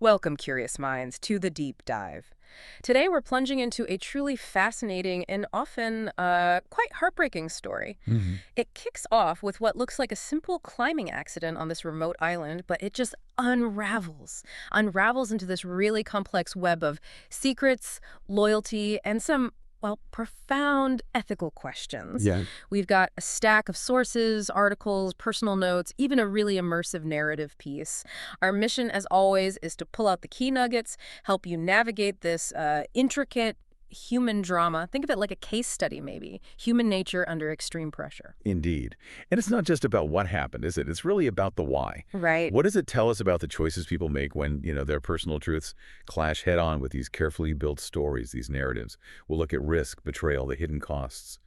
Welcome, curious minds, to the deep dive. Today we're plunging into a truly fascinating and often quite heartbreaking story. Hmm. It kicks off with what looks like a simple climbing accident on this remote island, but it just unravels into this really complex web of secrets, loyalty, and some, well, profound ethical questions. Yeah. We've got a stack of sources, articles, personal notes, even a really immersive narrative piece. Our mission, as always, is to pull out the key nuggets, help you navigate this intricate human drama. Think of it like a case study, maybe. Human nature under extreme pressure. Indeed. And it's not just about what happened, is it? It's really about the why. Right. What does it tell us about the choices people make when, their personal truths clash head-on with these carefully built stories, these narratives? We'll look at risk, betrayal, the hidden costs,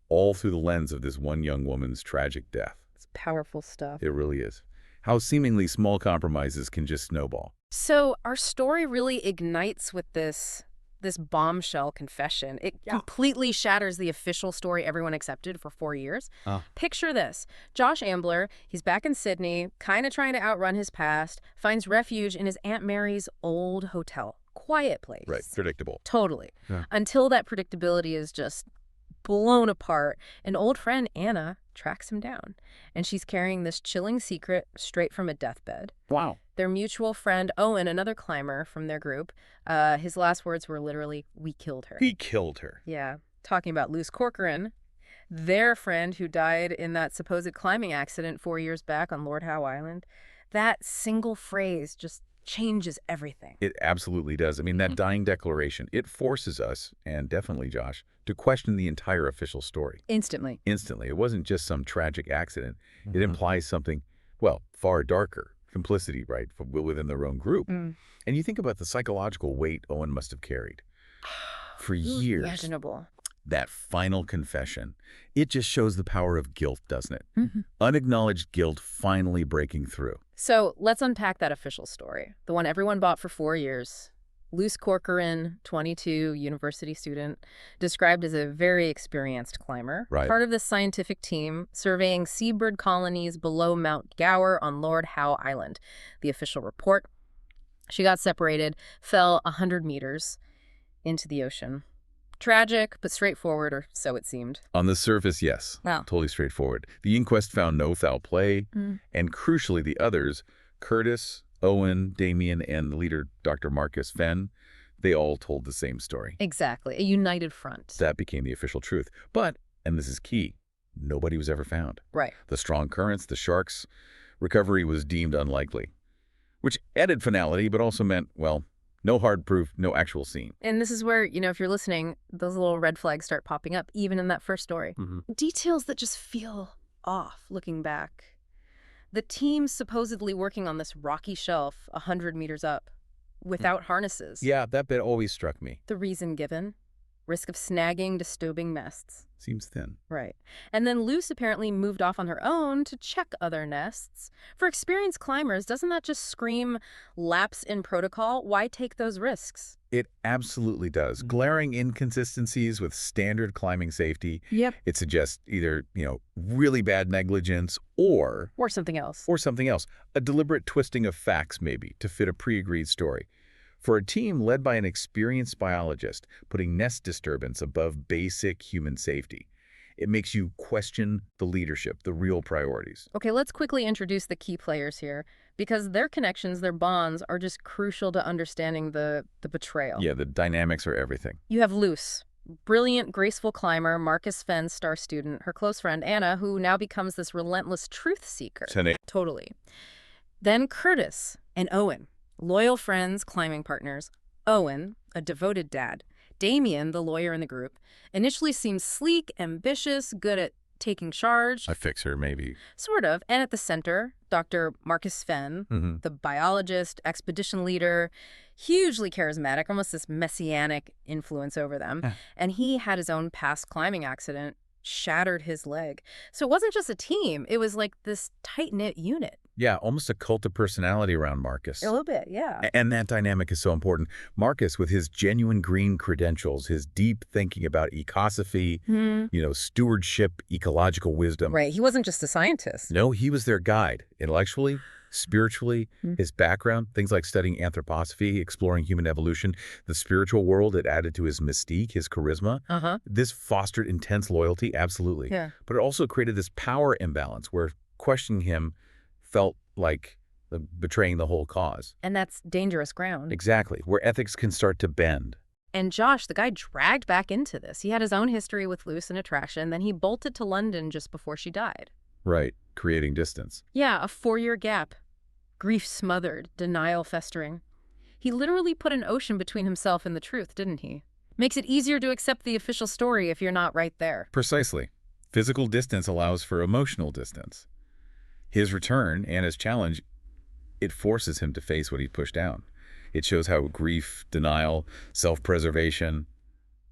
all through the lens of this one young woman's tragic death. It's powerful stuff. It really is. How seemingly small compromises can just snowball. So our story really ignites with this bombshell confession. It completely shatters the official story everyone accepted for 4 years. Picture this. Josh Ambler, he's back in Sydney, kind of trying to outrun his past, finds refuge in his Aunt Mary's old hotel. Quiet place. Right. Predictable. Totally. Yeah. Until that predictability is just blown apart. An old friend, Anna, tracks him down. And she's carrying this chilling secret straight from a deathbed. Wow. Their mutual friend, Owen, another climber from their group, his last words were literally, "We killed her." He killed her. Yeah. Talking about Luce Corcoran, their friend who died in that supposed climbing accident 4 years back on Lord Howe Island. That single phrase just changes everything. It absolutely does. I mean, that dying declaration, it forces us, and definitely Josh, to question the entire official story. Instantly. Instantly. It wasn't just some tragic accident. It implies something, well, far darker. Complicity, right, within their own group. And you think about the psychological weight Owen must have carried for years. Imaginable. That final confession, it just shows the power of guilt, doesn't it? Unacknowledged guilt finally breaking through. So let's unpack that official story, the one everyone bought for 4 years. Luce Corcoran, 22, university student, described as a very experienced climber, Right. part of the scientific team surveying seabird colonies below Mount Gower on Lord Howe Island. The official report: she got separated, fell 100 meters into the ocean. Tragic, but straightforward, or so it seemed. On the surface, yes, Wow. totally straightforward. The inquest found no foul play, and crucially, the others, Curtis, Owen, Damien, and the leader, Dr. Marcus Fenn, they all told the same story. Exactly, a united front. That became the official truth. But, and this is key, nobody was ever found. Right. The strong currents, the sharks, recovery was deemed unlikely, which added finality, but also meant, well, no hard proof, no actual scene. And this is where, if you're listening, those little red flags start popping up, even in that first story. Details that just feel off looking back. The team supposedly working on this rocky shelf 100 meters up without harnesses. Yeah, that bit always struck me. The reason given: risk of snagging disturbing nests. Seems thin. Right. And then Luce apparently moved off on her own to check other nests. For experienced climbers, doesn't that just scream lapse in protocol? Why take those risks? It absolutely does. Glaring inconsistencies with standard climbing safety. Yep. It suggests either, really bad negligence or something else. something else. A deliberate twisting of facts, maybe, to fit a pre-agreed story. For a team led by an experienced biologist, putting nest disturbance above basic human safety, it makes you question the leadership, the real priorities. Okay, let's quickly introduce the key players here, because their connections, their bonds, are just crucial to understanding the betrayal. Yeah, the dynamics are everything. You have Luce, brilliant, graceful climber, Marcus Fenn, star student, her close friend Anna, who now becomes this relentless truth seeker. Totally. Then Curtis and Owen, loyal friends, climbing partners. Owen, a devoted dad. Damien, the lawyer in the group, initially seems sleek, ambitious, good at taking charge. A fixer, maybe. Sort of. And at the center, Dr. Marcus Fenn, the biologist, expedition leader, hugely charismatic, almost this messianic influence over them. And he had his own past climbing accident, shattered his leg. So it wasn't just a team. It was like this tight-knit unit. Yeah, almost a cult of personality around Marcus. A little bit, yeah. And that dynamic is so important. Marcus, with his genuine green credentials, his deep thinking about ecosophy, stewardship, ecological wisdom. Right, he wasn't just a scientist. No, he was their guide, intellectually, Spiritually, his background, things like studying anthroposophy, exploring human evolution, the spiritual world, it added to his mystique, his charisma. This fostered intense loyalty, absolutely. Yeah. But it also created this power imbalance where questioning him felt like betraying the whole cause. And that's dangerous ground. Exactly, where ethics can start to bend. And Josh, the guy dragged back into this. He had his own history with Luce and attraction, then he bolted to London just before she died. Right, creating distance. Yeah, a 4-year gap. Grief smothered, denial festering. He literally put an ocean between himself and the truth, didn't he? Makes it easier to accept the official story if you're not right there. Precisely. Physical distance allows for emotional distance. His return and his challenge, it forces him to face what he pushed down. It shows how grief, denial, self-preservation,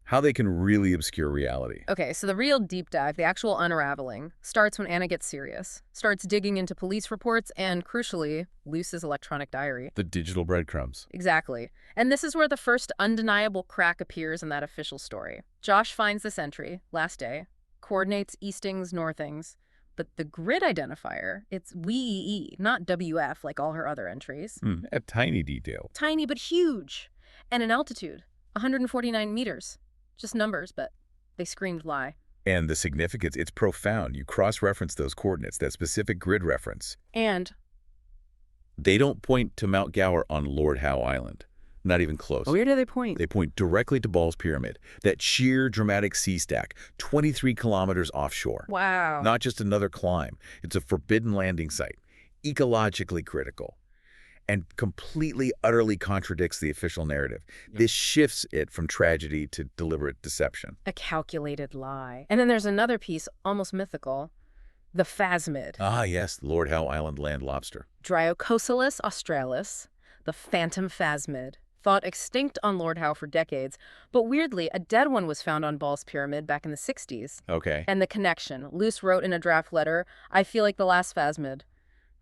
how they can really obscure reality. Okay, so the real deep dive, the actual unraveling, starts when Anna gets serious, starts digging into police reports and, crucially, Luce's electronic diary. The digital breadcrumbs. Exactly. And this is where the first undeniable crack appears in that official story. Josh finds this entry, last day, coordinates eastings, northings, but the grid identifier, it's WEE, not WF like all her other entries. A tiny detail. Tiny but huge. And an altitude, 149 meters. Just numbers, but they screamed lie. And the significance, it's profound. You cross-reference those coordinates, that specific grid reference. And they don't point to Mount Gower on Lord Howe Island. Not even close. where do they point? They point directly to Ball's Pyramid, that sheer, dramatic sea stack, 23 kilometers offshore. Wow. Not just another climb. It's a forbidden landing site, ecologically critical, and completely, utterly contradicts the official narrative. This shifts it from tragedy to deliberate deception. A calculated lie. And then there's another piece, almost mythical, the phasmid. Ah, yes, Lord Howe Island land lobster. Dryocosalus australis, the phantom phasmid. Thought extinct on Lord Howe for decades, but weirdly, a dead one was found on Ball's Pyramid back in the 60s. Okay. And the connection. Luce wrote in a draft letter, I feel like the last phasmid.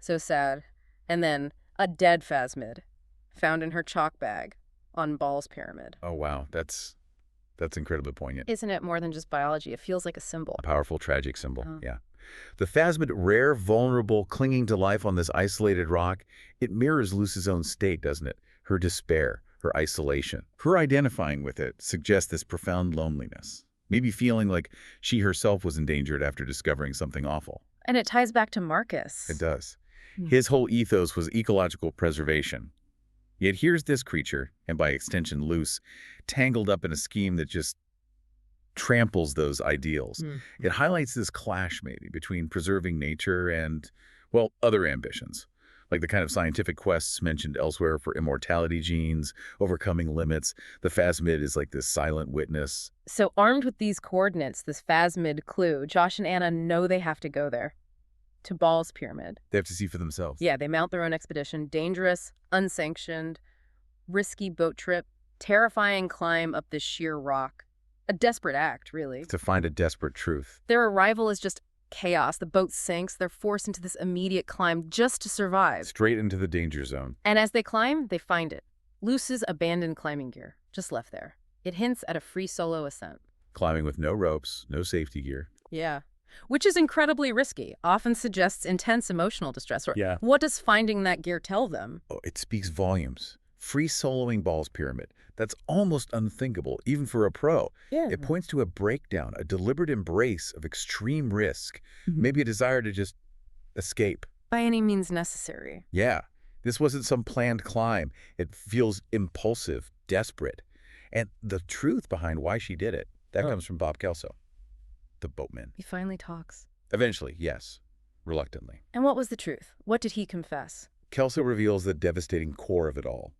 So sad. And then, a dead phasmid, found in her chalk bag on Ball's Pyramid. Oh, wow. That's incredibly poignant. Isn't it more than just biology? It feels like a symbol. A powerful, tragic symbol, yeah. The phasmid, rare, vulnerable, clinging to life on this isolated rock, it mirrors Luce's own state, doesn't it? Her despair, her isolation. Her identifying with it suggests this profound loneliness, maybe feeling like she herself was endangered after discovering something awful. And it ties back to Marcus. It does. His whole ethos was ecological preservation. Yet here's this creature, and by extension Luce, tangled up in a scheme that just tramples those ideals. It highlights this clash, maybe, between preserving nature and, well, other ambitions, like the kind of scientific quests mentioned elsewhere for immortality genes, overcoming limits. The phasmid is like this silent witness. So armed with these coordinates, this phasmid clue, Josh and Anna know they have to go there. To Ball's Pyramid. They have to see for themselves. Yeah, they mount their own expedition. Dangerous, unsanctioned, risky boat trip, terrifying climb up this sheer rock. A desperate act, really. To find a desperate truth. Their arrival is just chaos. The boat sinks. They're forced into this immediate climb just to survive. Straight into the danger zone. And as they climb, they find it. Luce's abandoned climbing gear, just left there. It hints at a free solo ascent. Climbing with no ropes, no safety gear. Yeah. Which is incredibly risky, often suggests intense emotional distress. Yeah. What does finding that gear tell them? Oh, it speaks volumes. Free soloing Ball's Pyramid. That's almost unthinkable, even for a pro. Yeah. It points to a breakdown, a deliberate embrace of extreme risk, maybe a desire to just escape. By any means necessary. Yeah. This wasn't some planned climb. It feels impulsive, desperate. And the truth behind why she did it, that comes from Bob Kelso, the boatman. He finally talks. Eventually, yes. Reluctantly. And what was the truth? What did he confess? Kelso reveals the devastating core of it all.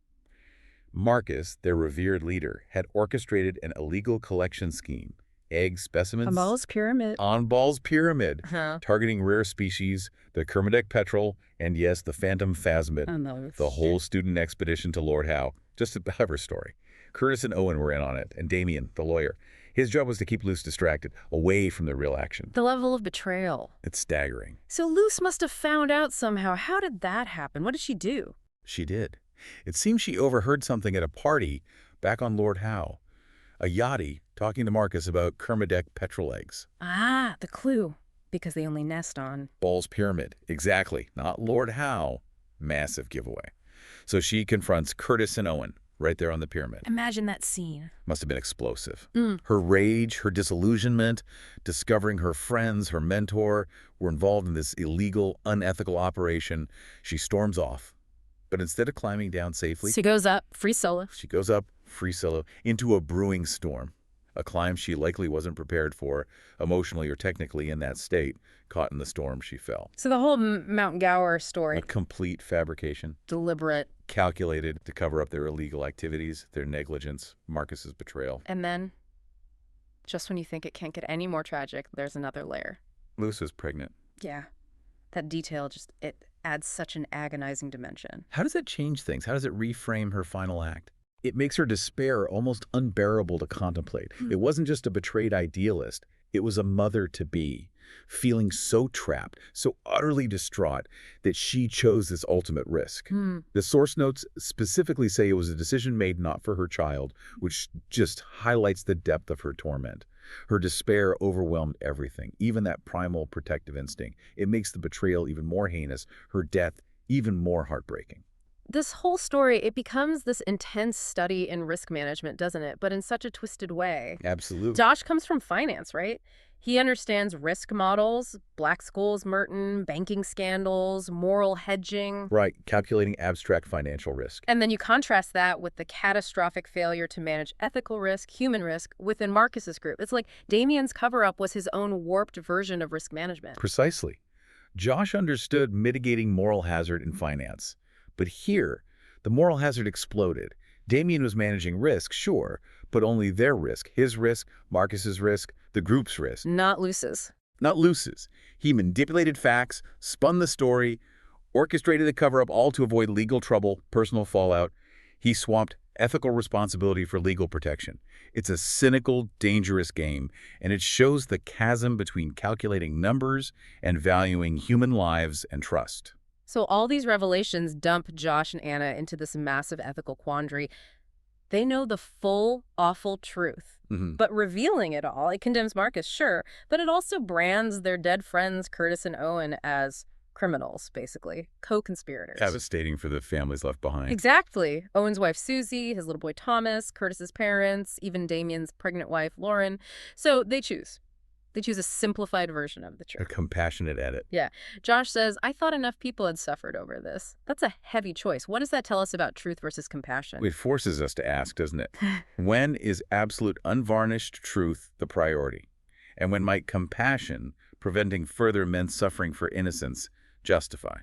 Marcus, their revered leader, had orchestrated an illegal collection scheme. Egg specimens On Ball's Pyramid. on Ball's Pyramid, targeting rare species, the Kermadec petrel, and yes, the phantom phasmid, the whole student expedition to Lord Howe. Just a clever story. Curtis and Owen were in on it, and Damien, the lawyer. His job was to keep Luce distracted, away from the real action. The level of betrayal. It's staggering. So Luce must have found out somehow. How did that happen? What did she do? She did. It seems she overheard something at a party back on Lord Howe. A yachty talking to Marcus about Kermadec petrel eggs. Ah, the clue. Because they only nest on Ball's Pyramid. Exactly. Not Lord Howe. Massive giveaway. So she confronts Curtis and Owen right there on the pyramid. Imagine that scene. Must have been explosive. Her rage, her disillusionment, discovering her friends, her mentor, were involved in this illegal, unethical operation. She storms off. But instead of climbing down safely, She goes up, free solo. She goes up, free solo, into a brewing storm. A climb she likely wasn't prepared for, emotionally or technically in that state. Caught in the storm, she fell. So the whole Mount Gower story. A complete fabrication. Deliberate. Calculated to cover up their illegal activities, their negligence, Marcus's betrayal. And then, just when you think it can't get any more tragic, there's another layer. Luce is pregnant. Yeah. That detail it adds such an agonizing dimension. How does that change things? How does it reframe her final act? It makes her despair almost unbearable to contemplate. It wasn't just a betrayed idealist. It was a mother-to-be, feeling so trapped, so utterly distraught that she chose this ultimate risk. The source notes specifically say it was a decision made not for her child, which just highlights the depth of her torment. Her despair overwhelmed everything, even that primal protective instinct. It makes the betrayal even more heinous, her death even more heartbreaking. This whole story, it becomes this intense study in risk management, doesn't it? But in such a twisted way. Absolutely. Josh comes from finance, right? He understands risk models, Black-Scholes Merton, banking scandals, moral hedging. Right, calculating abstract financial risk. And then you contrast that with the catastrophic failure to manage ethical risk, human risk, within Marcus's group. It's like Damien's cover-up was his own warped version of risk management. Precisely. Josh understood mitigating moral hazard in finance. But here, the moral hazard exploded. Damien was managing risk, sure, but only their risk. His risk, Marcus's risk, the group's risk. Not Luce's. Not Luce's. He manipulated facts, spun the story, orchestrated the cover-up, all to avoid legal trouble, personal fallout. He swapped ethical responsibility for legal protection. It's a cynical, dangerous game, and it shows the chasm between calculating numbers and valuing human lives and trust. So all these revelations dump Josh and Anna into this massive ethical quandary. They know the full, awful truth. But revealing it all, it condemns Marcus, sure, but it also brands their dead friends, Curtis and Owen, as criminals, basically, co-conspirators. Devastating for the families left behind. Exactly. Owen's wife, Susie, his little boy, Thomas, Curtis's parents, even Damien's pregnant wife, Lauren. So they choose. They choose a simplified version of the truth. A compassionate edit. Yeah. Josh says, I thought enough people had suffered over this. That's a heavy choice. What does that tell us about truth versus compassion? It forces us to ask, doesn't it? When is absolute unvarnished truth the priority? And when might compassion, preventing further men's suffering for innocence, justify?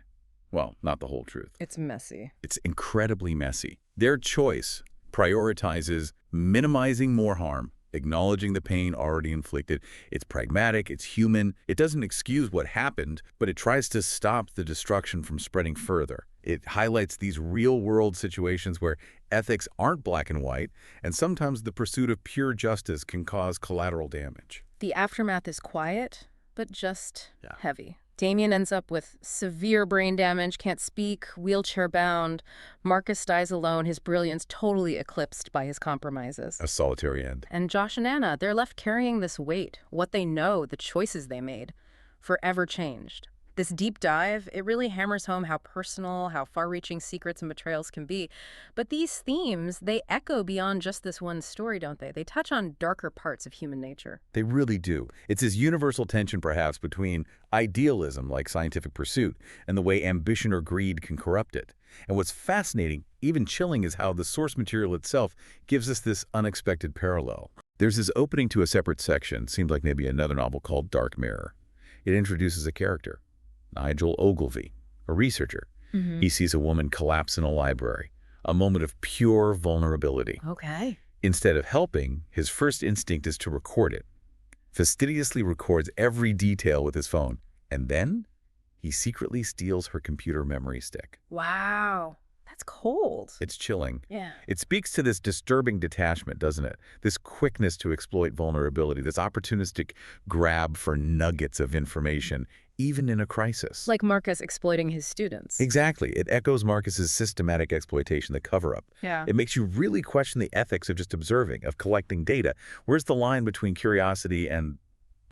Well, not the whole truth. It's messy. It's incredibly messy. Their choice prioritizes minimizing more harm, acknowledging the pain already inflicted. It's pragmatic, it's human. It doesn't excuse what happened, but it tries to stop the destruction from spreading further. It highlights these real-world situations where ethics aren't black and white, and sometimes the pursuit of pure justice can cause collateral damage. The aftermath is quiet, but just heavy. Damien ends up with severe brain damage, can't speak, wheelchair-bound. Marcus dies alone, his brilliance totally eclipsed by his compromises. A solitary end. And Josh and Anna, they're left carrying this weight, what they know, the choices they made, forever changed. This deep dive, it really hammers home how personal, how far-reaching secrets and betrayals can be. But these themes, they echo beyond just this one story, don't they? They touch on darker parts of human nature. They really do. It's this universal tension, perhaps, between idealism, like scientific pursuit, and the way ambition or greed can corrupt it. And what's fascinating, even chilling, is how the source material itself gives us this unexpected parallel. There's this opening to a separate section, seems like maybe another novel called Dark Mirror. It introduces a character, Nigel Ogilvy, a researcher. He sees a woman collapse in a library, a moment of pure vulnerability. Okay. Instead of helping, his first instinct is to record it. Fastidiously records every detail with his phone, and then he secretly steals her computer memory stick. Wow. That's cold. It's chilling. Yeah. It speaks to this disturbing detachment, doesn't it? This quickness to exploit vulnerability, this opportunistic grab for nuggets of information, even in a crisis. Like Marcus exploiting his students. Exactly. It echoes Marcus's systematic exploitation, the cover-up. Yeah. It makes you really question the ethics of just observing, of collecting data. Where's the line between curiosity and,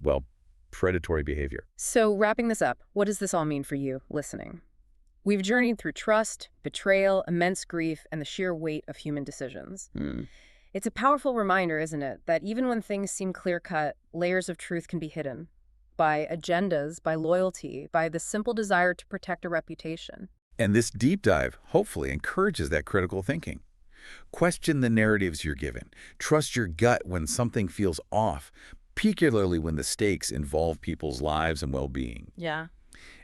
well, predatory behavior? So wrapping this up, what does this all mean for you listening? We've journeyed through trust, betrayal, immense grief, and the sheer weight of human decisions. It's a powerful reminder, isn't it, that even when things seem clear-cut, layers of truth can be hidden by agendas, by loyalty, by the simple desire to protect a reputation. And this deep dive hopefully encourages that critical thinking. Question the narratives you're given. Trust your gut when something feels off, particularly when the stakes involve people's lives and well-being. Yeah.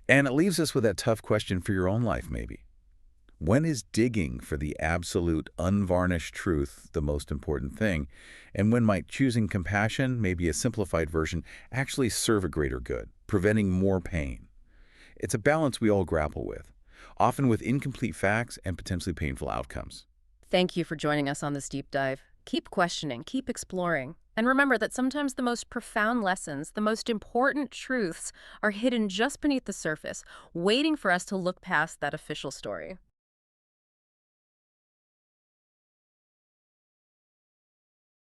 And it leaves us with that tough question for your own life, maybe. When is digging for the absolute, unvarnished truth the most important thing? And when might choosing compassion, maybe a simplified version, actually serve a greater good, preventing more pain? It's a balance we all grapple with, often with incomplete facts and potentially painful outcomes. Thank you for joining us on this deep dive. Keep questioning, keep exploring. And remember that sometimes the most profound lessons, the most important truths, are hidden just beneath the surface, waiting for us to look past that official story.